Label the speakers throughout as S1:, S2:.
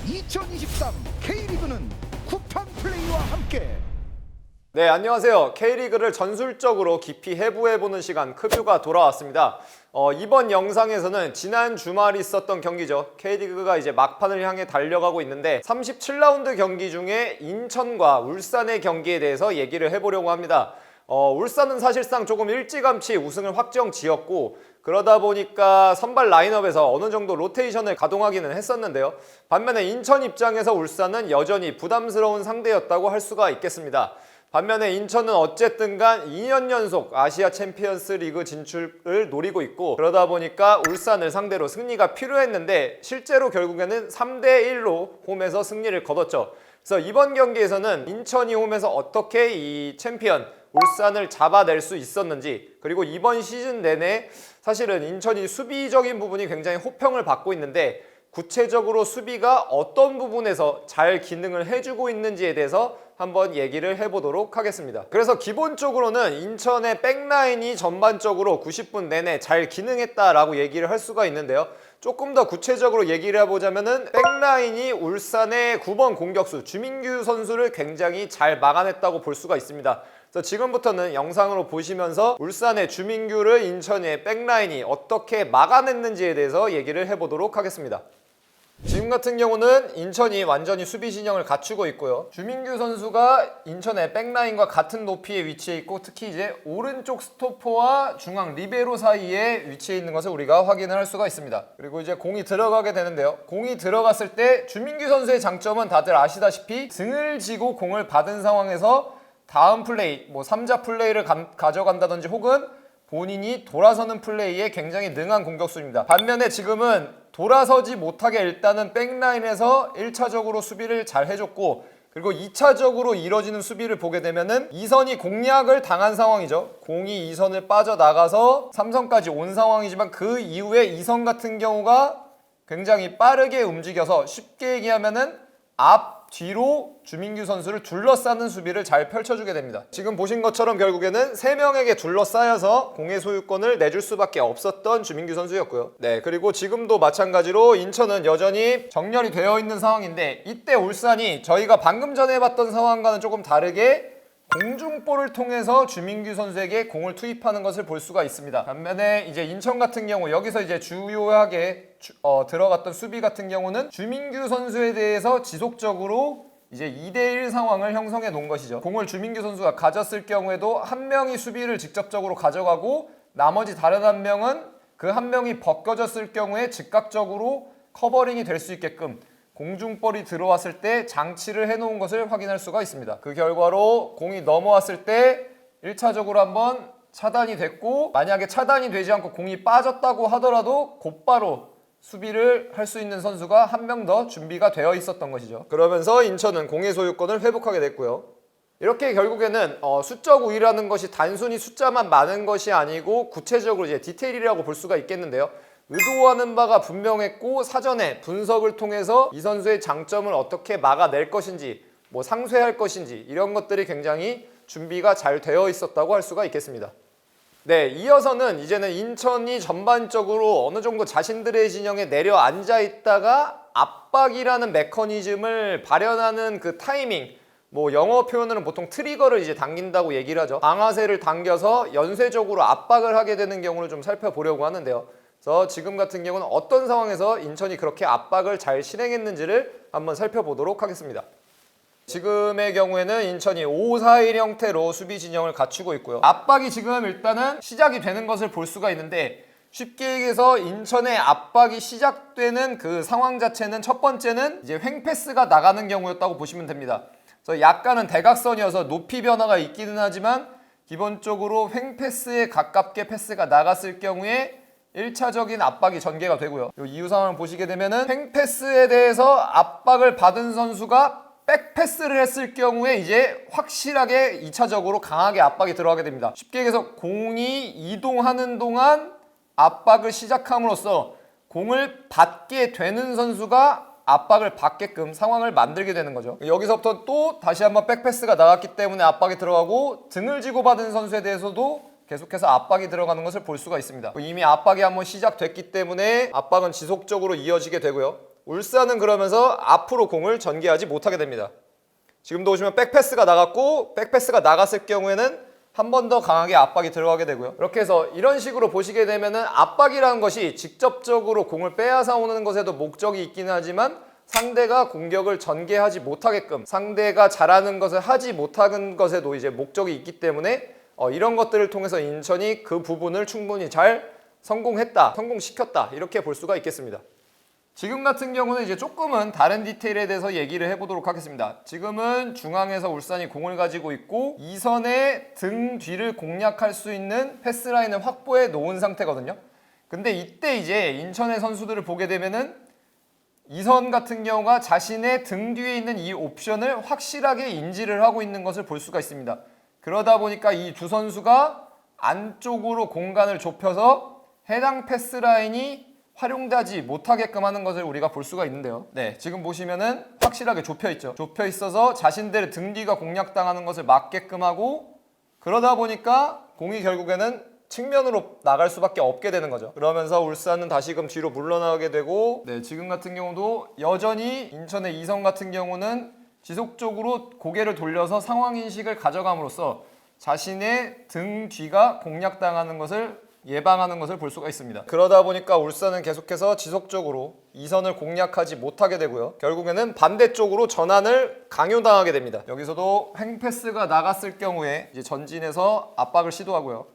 S1: 2023 K리그는 쿠팡 플레이와 함께.
S2: 네, 안녕하세요. K리그를 전술적으로 깊이 해부해보는 시간 크뷰가 돌아왔습니다. 이번 영상에서는 지난 주말 있었던 경기죠. K리그가 이제 막판을 향해 달려가고 있는데 37라운드 경기 중에 인천과 울산의 경기에 대해서 얘기를 해보려고 합니다. 울산은 사실상 조금 일찌감치 우승을 확정 지었고, 그러다 보니까 선발 라인업에서 어느 정도 로테이션을 가동하기는 했었는데요. 반면에 인천 입장에서 울산은 여전히 부담스러운 상대였다고 할 수가 있겠습니다. 반면에 인천은 어쨌든 간 2년 연속 아시아 챔피언스 리그 진출을 노리고 있고, 그러다 보니까 울산을 상대로 승리가 필요했는데 실제로 결국에는 3대1로 홈에서 승리를 거뒀죠. 그래서 이번 경기에서는 인천이 홈에서 어떻게 이 챔피언 울산을 잡아낼 수 있었는지, 그리고 이번 시즌 내내 사실은 인천이 수비적인 부분이 굉장히 호평을 받고 있는데 구체적으로 수비가 어떤 부분에서 잘 기능을 해주고 있는지에 대해서 한번 얘기를 해보도록 하겠습니다. 그래서 기본적으로는 인천의 백라인이 전반적으로 90분 내내 잘 기능했다라고 얘기를 할 수가 있는데요. 조금 더 구체적으로 얘기를 해보자면은 백라인이 울산의 9번 공격수 주민규 선수를 굉장히 잘 막아냈다고 볼 수가 있습니다. 그래서 지금부터는 영상으로 보시면서 울산의 주민규를 인천의 백라인이 어떻게 막아냈는지에 대해서 얘기를 해보도록 하겠습니다. 지금 같은 경우는 인천이 완전히 수비 진영을 갖추고 있고요. 주민규 선수가 인천의 백라인과 같은 높이에 위치해 있고, 특히 이제 오른쪽 스토퍼와 중앙 리베로 사이에 위치해 있는 것을 우리가 확인을 할 수가 있습니다. 그리고 이제 공이 들어가게 되는데요. 공이 들어갔을 때 주민규 선수의 장점은 다들 아시다시피 등을 지고 공을 받은 상황에서 다음 플레이, 3자 플레이를 가져간다든지 혹은 본인이 돌아서는 플레이에 굉장히 능한 공격수입니다. 반면에 지금은 돌아서지 못하게 일단은 백라인에서 1차적으로 수비를 잘 해줬고, 그리고 2차적으로 이뤄지는 수비를 보게 되면은 2선이 공략을 당한 상황이죠. 공이 2선을 빠져나가서 3선까지 온 상황이지만 그 이후에 2선 같은 경우가 굉장히 빠르게 움직여서 쉽게 얘기하면은 뒤로 주민규 선수를 둘러싸는 수비를 잘 펼쳐주게 됩니다. 지금 보신 것처럼 결국에는 3명에게 둘러싸여서 공의 소유권을 내줄 수밖에 없었던 주민규 선수였고요. 네, 그리고 지금도 마찬가지로 인천은 여전히 정렬이 되어 있는 상황인데, 이때 울산이 저희가 방금 전에 봤던 상황과는 조금 다르게 공중볼을 통해서 주민규 선수에게 공을 투입하는 것을 볼 수가 있습니다. 반면에 이제 인천 같은 경우 여기서 이제 주요하게 들어갔던 수비 같은 경우는 주민규 선수에 대해서 지속적으로 이제 2대1 상황을 형성해 놓은 것이죠. 공을 주민규 선수가 가졌을 경우에도 한 명이 수비를 직접적으로 가져가고 나머지 다른 한 명은 그 한 명이 벗겨졌을 경우에 즉각적으로 커버링이 될 수 있게끔 공중볼이 들어왔을 때 장치를 해놓은 것을 확인할 수가 있습니다. 그 결과로 공이 넘어왔을 때 1차적으로 한번 차단이 됐고, 만약에 차단이 되지 않고 공이 빠졌다고 하더라도 곧바로 수비를 할 수 있는 선수가 한 명 더 준비가 되어 있었던 것이죠. 그러면서 인천은 공의 소유권을 회복하게 됐고요. 이렇게 결국에는 수적 우위라는 것이 단순히 숫자만 많은 것이 아니고 구체적으로 이제 디테일이라고 볼 수가 있겠는데요. 의도하는 바가 분명했고 사전에 분석을 통해서 이 선수의 장점을 어떻게 막아낼 것인지, 상쇄할 것인지 이런 것들이 굉장히 준비가 잘 되어 있었다고 할 수가 있겠습니다. 네, 이어서는 이제는 인천이 전반적으로 어느 정도 자신들의 진영에 내려앉아 있다가 압박이라는 메커니즘을 발현하는 그 타이밍, 영어 표현으로는 보통 트리거를 이제 당긴다고 얘기를 하죠. 방아쇠를 당겨서 연쇄적으로 압박을 하게 되는 경우를 좀 살펴보려고 하는데요. 그래서 지금 같은 경우는 어떤 상황에서 인천이 그렇게 압박을 잘 실행했는지를 한번 살펴보도록 하겠습니다. 지금의 경우에는 인천이 5-4-1 형태로 수비 진영을 갖추고 있고요. 압박이 지금 일단은 시작이 되는 것을 볼 수가 있는데, 쉽게 얘기해서 인천의 압박이 시작되는 그 상황 자체는 첫 번째는 이제 횡패스가 나가는 경우였다고 보시면 됩니다. 그래서 약간은 대각선이어서 높이 변화가 있기는 하지만 기본적으로 횡패스에 가깝게 패스가 나갔을 경우에 1차적인 압박이 전개가 되고요. 이후 상황을 보시게 되면은 횡패스에 대해서 압박을 받은 선수가 백패스를 했을 경우에 이제 확실하게 2차적으로 강하게 압박이 들어가게 됩니다. 쉽게 얘기해서 공이 이동하는 동안 압박을 시작함으로써 공을 받게 되는 선수가 압박을 받게끔 상황을 만들게 되는 거죠. 여기서부터 또 다시 한번 백패스가 나갔기 때문에 압박이 들어가고, 등을 지고 받은 선수에 대해서도 계속해서 압박이 들어가는 것을 볼 수가 있습니다. 이미 압박이 한번 시작됐기 때문에 압박은 지속적으로 이어지게 되고요. 울산은 그러면서 앞으로 공을 전개하지 못하게 됩니다. 지금도 보시면 백패스가 나갔고 백패스가 나갔을 경우에는 한 번 더 강하게 압박이 들어가게 되고요. 이렇게 해서 이런 식으로 보시게 되면은 압박이라는 것이 직접적으로 공을 빼앗아 오는 것에도 목적이 있기는 하지만 상대가 공격을 전개하지 못하게끔 상대가 잘하는 것을 하지 못하는 것에도 이제 목적이 있기 때문에 이런 것들을 통해서 인천이 그 부분을 충분히 잘 성공시켰다 이렇게 볼 수가 있겠습니다. 지금 같은 경우는 이제 조금은 다른 디테일에 대해서 얘기를 해보도록 하겠습니다. 지금은 중앙에서 울산이 공을 가지고 있고 이선의 등 뒤를 공략할 수 있는 패스라인을 확보해 놓은 상태거든요. 근데 이때 이제 인천의 선수들을 보게 되면은 이선 같은 경우가 자신의 등 뒤에 있는 이 옵션을 확실하게 인지를 하고 있는 것을 볼 수가 있습니다. 그러다 보니까 이 두 선수가 안쪽으로 공간을 좁혀서 해당 패스라인이 활용되지 못하게끔 하는 것을 우리가 볼 수가 있는데요. 네, 지금 보시면은 확실하게 좁혀 있죠. 좁혀 있어서 자신들의 등 뒤가 공략당하는 것을 막게끔 하고 그러다 보니까 공이 결국에는 측면으로 나갈 수밖에 없게 되는 거죠. 그러면서 울산은 다시금 뒤로 물러나게 되고 네, 지금 같은 경우도 여전히 인천의 이선 같은 경우는 지속적으로 고개를 돌려서 상황 인식을 가져감으로써 자신의 등 뒤가 공략당하는 것을 예방하는 것을 볼 수가 있습니다. 그러다 보니까 울산은 계속해서 지속적으로 이선을 공략하지 못하게 되고요. 결국에는 반대쪽으로 전환을 강요당하게 됩니다. 여기서도 횡패스가 나갔을 경우에 이제 전진해서 압박을 시도하고요.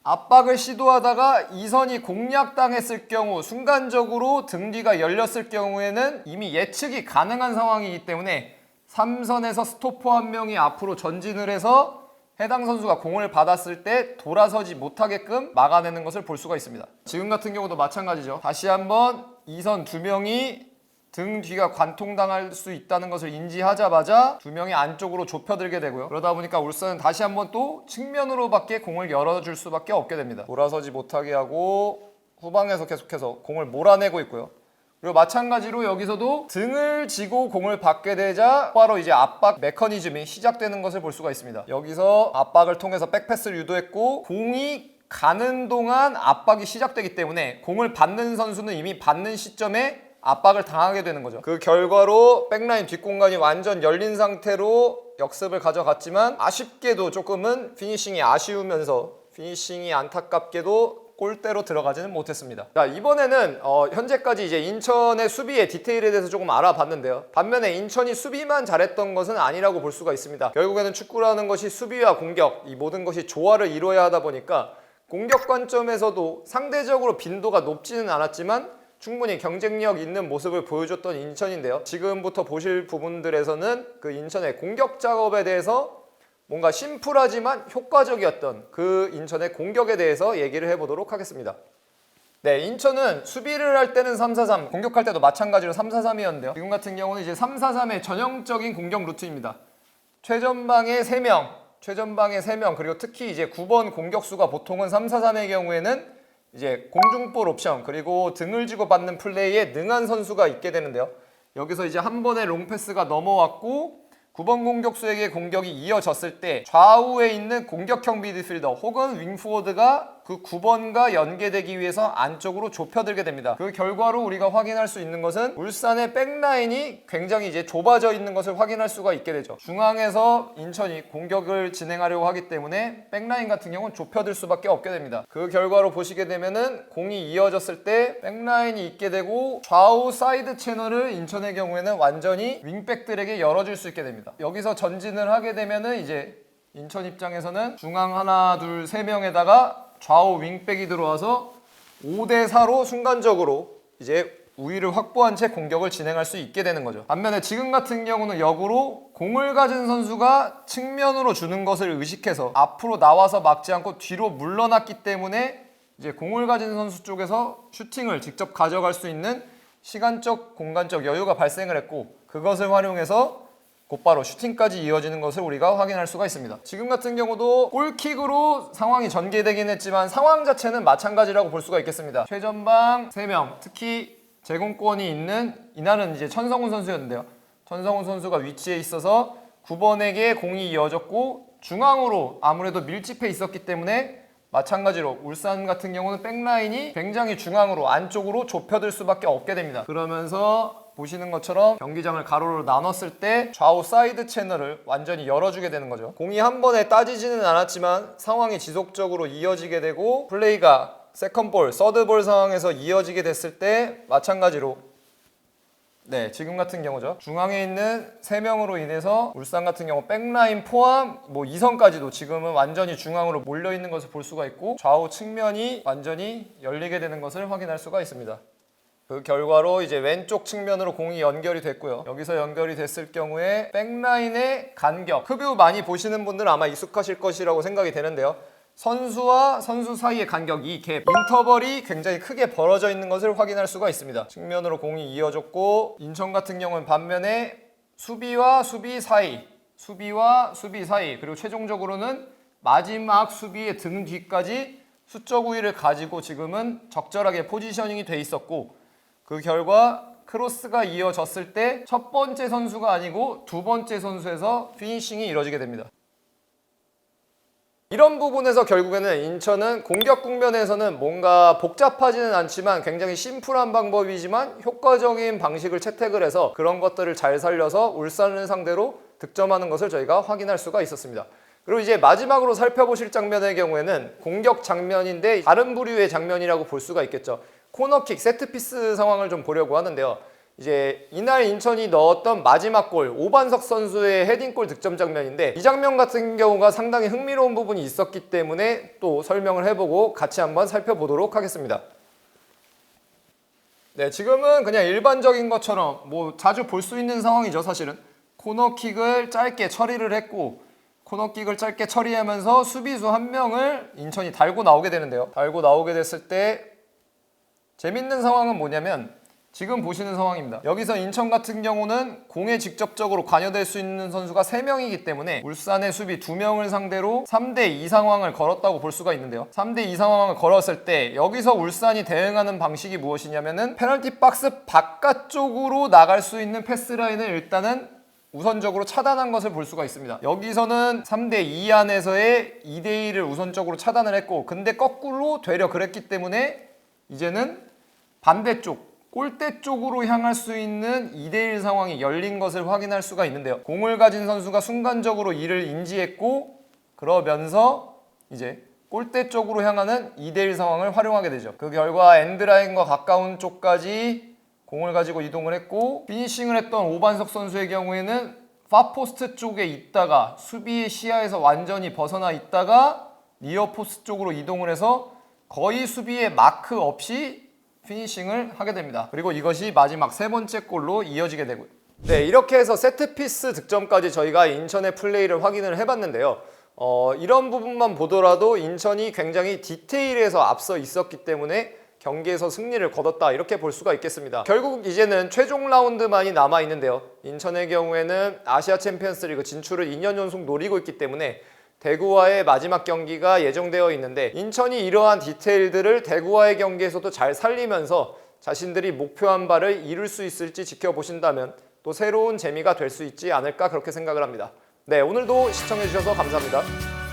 S2: 압박을 시도하다가 이선이 공략당했을 경우 순간적으로 등 뒤가 열렸을 경우에는 이미 예측이 가능한 상황이기 때문에 3선에서 스토퍼 한 명이 앞으로 전진을 해서 해당 선수가 공을 받았을 때 돌아서지 못하게끔 막아내는 것을 볼 수가 있습니다. 지금 같은 경우도 마찬가지죠. 다시 한번 이선 두 명이 등 뒤가 관통당할 수 있다는 것을 인지하자마자 두 명이 안쪽으로 좁혀들게 되고요. 그러다 보니까 울산은 다시 한번 또 측면으로밖에 공을 열어줄 수밖에 없게 됩니다. 돌아서지 못하게 하고 후방에서 계속해서 공을 몰아내고 있고요. 그리고 마찬가지로 여기서도 등을 지고 공을 받게 되자 바로 이제 압박 메커니즘이 시작되는 것을 볼 수가 있습니다. 여기서 압박을 통해서 백패스를 유도했고 공이 가는 동안 압박이 시작되기 때문에 공을 받는 선수는 이미 받는 시점에 압박을 당하게 되는 거죠. 그 결과로 백라인 뒷공간이 완전 열린 상태로 역습을 가져갔지만 아쉽게도 조금은 피니싱이 아쉬우면서 피니싱이 안타깝게도 골대로 들어가지는 못했습니다. 자, 이번에는 현재까지 이제 인천의 수비의 디테일에 대해서 조금 알아봤는데요. 반면에 인천이 수비만 잘했던 것은 아니라고 볼 수가 있습니다. 결국에는 축구라는 것이 수비와 공격, 이 모든 것이 조화를 이루어야 하다 보니까 공격 관점에서도 상대적으로 빈도가 높지는 않았지만 충분히 경쟁력 있는 모습을 보여줬던 인천인데요. 지금부터 보실 부분들에서는 그 인천의 공격 작업에 대해서 뭔가 심플하지만 효과적이었던 그 인천의 공격에 대해서 얘기를 해보도록 하겠습니다. 네, 인천은 수비를 할 때는 3-4-3, 공격할 때도 마찬가지로 3-4-3이었는데요. 지금 같은 경우는 이제 3-4-3의 전형적인 공격 루트입니다. 최전방에 3명, 그리고 특히 이제 9번 공격수가 보통은 3-4-3의 경우에는 이제 공중볼 옵션, 그리고 등을 지고 받는 플레이에 능한 선수가 있게 되는데요. 여기서 이제 한 번의 롱패스가 넘어왔고 9번 공격수에게 공격이 이어졌을 때 좌우에 있는 공격형 미드필더 혹은 윙포워드가 그 9번과 연계되기 위해서 안쪽으로 좁혀들게 됩니다. 그 결과로 우리가 확인할 수 있는 것은 울산의 백라인이 굉장히 이제 좁아져 있는 것을 확인할 수가 있게 되죠. 중앙에서 인천이 공격을 진행하려고 하기 때문에 백라인 같은 경우는 좁혀들 수밖에 없게 됩니다. 그 결과로 보시게 되면은 공이 이어졌을 때 백라인이 있게 되고 좌우 사이드 채널을 인천의 경우에는 완전히 윙백들에게 열어줄 수 있게 됩니다. 여기서 전진을 하게 되면은 이제 인천 입장에서는 중앙 하나, 둘, 세 명에다가 좌우 윙백이 들어와서 5대4로 순간적으로 이제 우위를 확보한 채 공격을 진행할 수 있게 되는 거죠. 반면에 지금 같은 경우는 역으로 공을 가진 선수가 측면으로 주는 것을 의식해서 앞으로 나와서 막지 않고 뒤로 물러났기 때문에 이제 공을 가진 선수 쪽에서 슈팅을 직접 가져갈 수 있는 시간적, 공간적 여유가 발생을 했고 그것을 활용해서 곧바로 슈팅까지 이어지는 것을 우리가 확인할 수가 있습니다. 지금 같은 경우도 골킥으로 상황이 전개되긴 했지만 상황 자체는 마찬가지라고 볼 수가 있겠습니다. 최전방 3명, 특히 제공권이 있는 이날은 이제 천성훈 선수였는데요. 천성훈 선수가 위치에 있어서 9번에게 공이 이어졌고 중앙으로 아무래도 밀집해 있었기 때문에 마찬가지로 울산 같은 경우는 백라인이 굉장히 중앙으로 안쪽으로 좁혀들 수밖에 없게 됩니다. 그러면서 보시는 것처럼 경기장을 가로로 나눴을 때 좌우 사이드 채널을 완전히 열어주게 되는 거죠. 공이 한 번에 따지지는 않았지만 상황이 지속적으로 이어지게 되고 플레이가 세컨볼, 서드볼 상황에서 이어지게 됐을 때 마찬가지로 지금 같은 경우죠. 중앙에 있는 3명으로 인해서 울산 같은 경우 백라인 포함 2선까지도 지금은 완전히 중앙으로 몰려있는 것을 볼 수가 있고 좌우 측면이 완전히 열리게 되는 것을 확인할 수가 있습니다. 그 결과로 이제 왼쪽 측면으로 공이 연결이 됐고요. 여기서 연결이 됐을 경우에 백라인의 간격, 흡유 많이 보시는 분들은 아마 익숙하실 것이라고 생각이 되는데요. 선수와 선수 사이의 간격, 이 갭, 인터벌이 굉장히 크게 벌어져 있는 것을 확인할 수가 있습니다. 측면으로 공이 이어졌고 인천 같은 경우는 반면에 수비와 수비 사이, 그리고 최종적으로는 마지막 수비의 등 뒤까지 수적 우위를 가지고 지금은 적절하게 포지셔닝이 돼 있었고 그 결과 크로스가 이어졌을 때 첫 번째 선수가 아니고 두 번째 선수에서 피니싱이 이루어지게 됩니다. 이런 부분에서 결국에는 인천은 공격 국면에서는 뭔가 복잡하지는 않지만 굉장히 심플한 방법이지만 효과적인 방식을 채택을 해서 그런 것들을 잘 살려서 울산을 상대로 득점하는 것을 저희가 확인할 수가 있었습니다. 그리고 이제 마지막으로 살펴보실 장면의 경우에는 공격 장면인데 다른 부류의 장면이라고 볼 수가 있겠죠. 코너킥, 세트피스 상황을 좀 보려고 하는데요. 이제 이날 인천이 넣었던 마지막 골, 오반석 선수의 헤딩골 득점 장면인데 이 장면 같은 경우가 상당히 흥미로운 부분이 있었기 때문에 또 설명을 해보고 같이 한번 살펴보도록 하겠습니다. 지금은 그냥 일반적인 것처럼 자주 볼 수 있는 상황이죠. 사실은 코너킥을 짧게 처리를 했고 코너킥을 짧게 처리하면서 수비수 한 명을 인천이 달고 나오게 되는데요. 달고 나오게 됐을 때 재밌는 상황은 뭐냐면 지금 보시는 상황입니다. 여기서 인천 같은 경우는 공에 직접적으로 관여될 수 있는 선수가 3명이기 때문에 울산의 수비 2명을 상대로 3대2 상황을 걸었다고 볼 수가 있는데요. 3대2 상황을 걸었을 때 여기서 울산이 대응하는 방식이 무엇이냐면은 페널티 박스 바깥쪽으로 나갈 수 있는 패스라인을 일단은 우선적으로 차단한 것을 볼 수가 있습니다. 여기서는 3대2 안에서의 2대1을 우선적으로 차단을 했고 근데 거꾸로 되려 그랬기 때문에 이제는 반대쪽 골대 쪽으로 향할 수 있는 2대1 상황이 열린 것을 확인할 수가 있는데요. 공을 가진 선수가 순간적으로 이를 인지했고 그러면서 이제 골대 쪽으로 향하는 2대1 상황을 활용하게 되죠. 그 결과 엔드라인과 가까운 쪽까지 공을 가지고 이동을 했고 피니싱을 했던 오반석 선수의 경우에는 파포스트 쪽에 있다가 수비의 시야에서 완전히 벗어나 있다가 니어포스트 쪽으로 이동을 해서 거의 수비에 마크 없이 피니싱을 하게 됩니다. 그리고 이것이 마지막 3번째 골로 이어지게 되고요. 이렇게 해서 세트피스 득점까지 저희가 인천의 플레이를 확인을 해봤는데요. 이런 부분만 보더라도 인천이 굉장히 디테일에서 앞서 있었기 때문에 경기에서 승리를 거뒀다 이렇게 볼 수가 있겠습니다. 결국 이제는 최종 라운드만이 남아있는데요. 인천의 경우에는 아시아 챔피언스 리그 진출을 2년 연속 노리고 있기 때문에 대구와의 마지막 경기가 예정되어 있는데 인천이 이러한 디테일들을 대구와의 경기에서도 잘 살리면서 자신들이 목표한 바를 이룰 수 있을지 지켜보신다면 또 새로운 재미가 될 수 있지 않을까 그렇게 생각을 합니다. 오늘도 시청해주셔서 감사합니다.